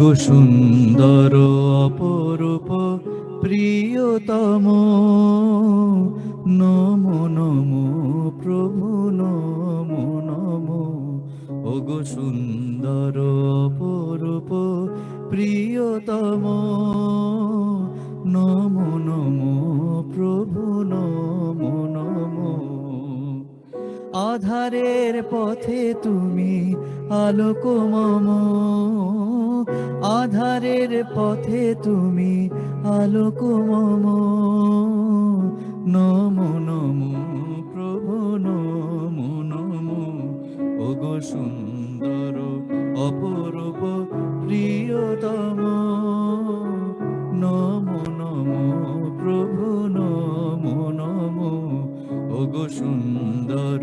ওগো সুন্দর অপরূপ প্রিয়তম, নমো নমো প্রভু নমো নমো। ওগো সুন্দর অপরূপ প্রিয়তম, নমো নমো প্রভু নমো নমো। আধারের পথে তুমি আলোক মম, আধারের পথে তুমি আলোক মম, নমো নমো প্রভু নমো নমো। ওগো সুন্দর অপরূপ প্রিয়তম, নমো নমো প্রভু নমো নমো। ওগো সুন্দর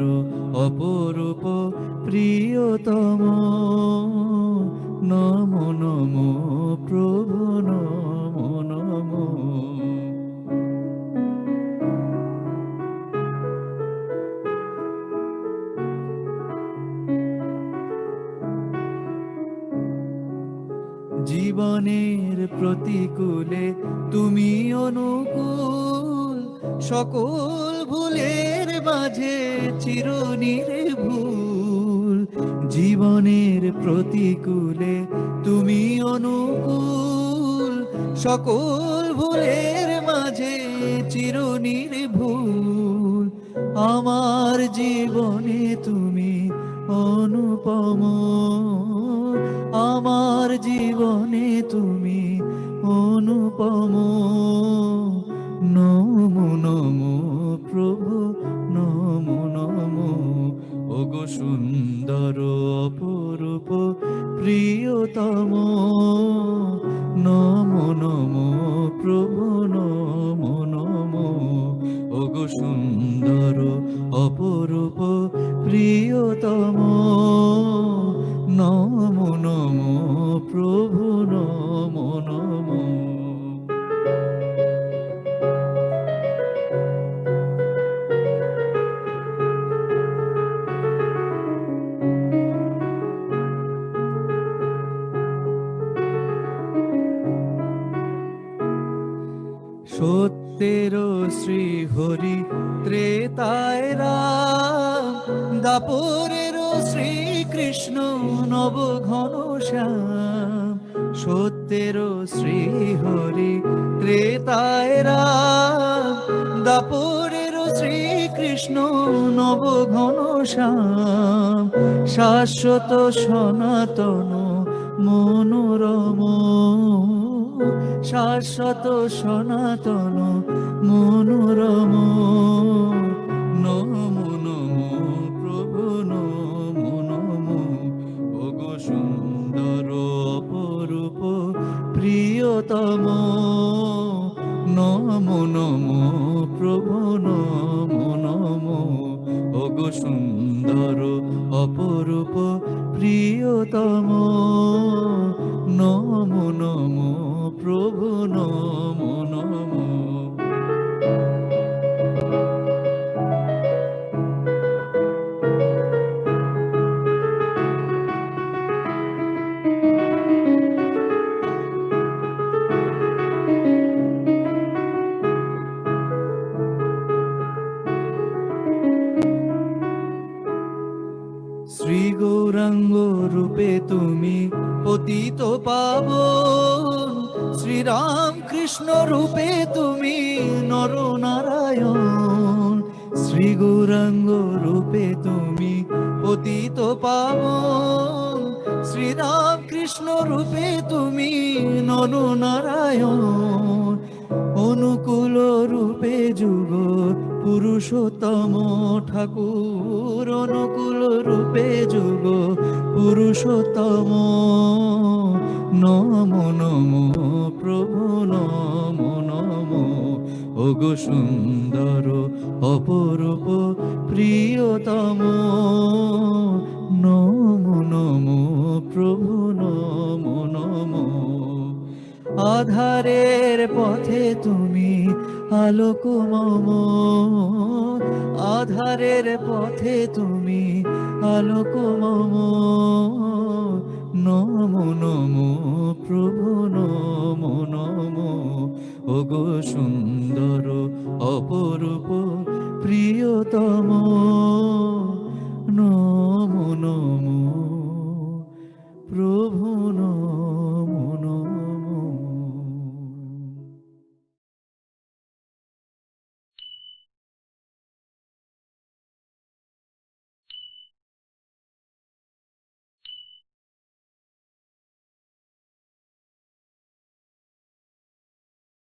অপরূপ প্রিয়তম, নমো নমো প্রভু নমো নমো। জীবনের প্রতিকূলে তুমি অনুকূল, সকল ভুলের মাঝে চিরনির্ভুল। জীবনের প্রতিকূলে তুমি অনুকূল, সকল ভুলের মাঝে চিরনির্ভুল। আমার জীবনে তুমি অনুপম, আমার জীবনে তুমি অনুপম, নমো নমো প্রভু নমো নমো। ওগো সুন্দর অপরূপ প্রিয়তম, নমো নমো প্রভু নমো নমো। ওগো সুন্দর অপরূপ প্রিয়তম, নমো নমো প্রভু নমো নমো। সত্যের শ্রী হরি ত্রেতায় রাম, দাপরের শ্রীকৃষ্ণ নব ঘনশ্যাম। সত্যের শ্রী হরি ত্রেতায় রাম, দাপরের শ্রীকৃষ্ণ নব ঘনশ্যাম। শাশ্বত সনাতন মনোরম, শাশ্বত সনাতন মনোরম, নমো নমো প্রভু নমো নমো। ওগো সুন্দর অপরূপ প্রিয়তম, নমো নমো প্রভু নমো নমো। ওগো সুন্দর অপরূপ প্রিয়তম, নমো নমো প্রভু নমো নমো। শ্রী গৌরাঙ্গ রূপে তুমি পতিত পাবন, শ্রীরাম কৃষ্ণ রূপে তুমি নর নারায়ণ। শ্রী গৌরাঙ্গ রূপে তুমি পতিত পাবন, শ্রীরাম কৃষ্ণ রূপে তুমি নর নারায়ণ। অনুকূল রূপে যুগ পুরুষোত্তম ঠাকুর, অনুকূল রূপে যুগ পুরুষোত্তম, নমো নমো প্রভু নমো নমো। ওগো সুন্দর অপরূপ প্রিয়তম, নমো নমো প্রভু নমো নমো। আধারের পথে তুমি আলোক মম, আধারের পথে তুমি আলোক মম, নমো নমো প্রভু নমো নমো। ওগো সুন্দর অপর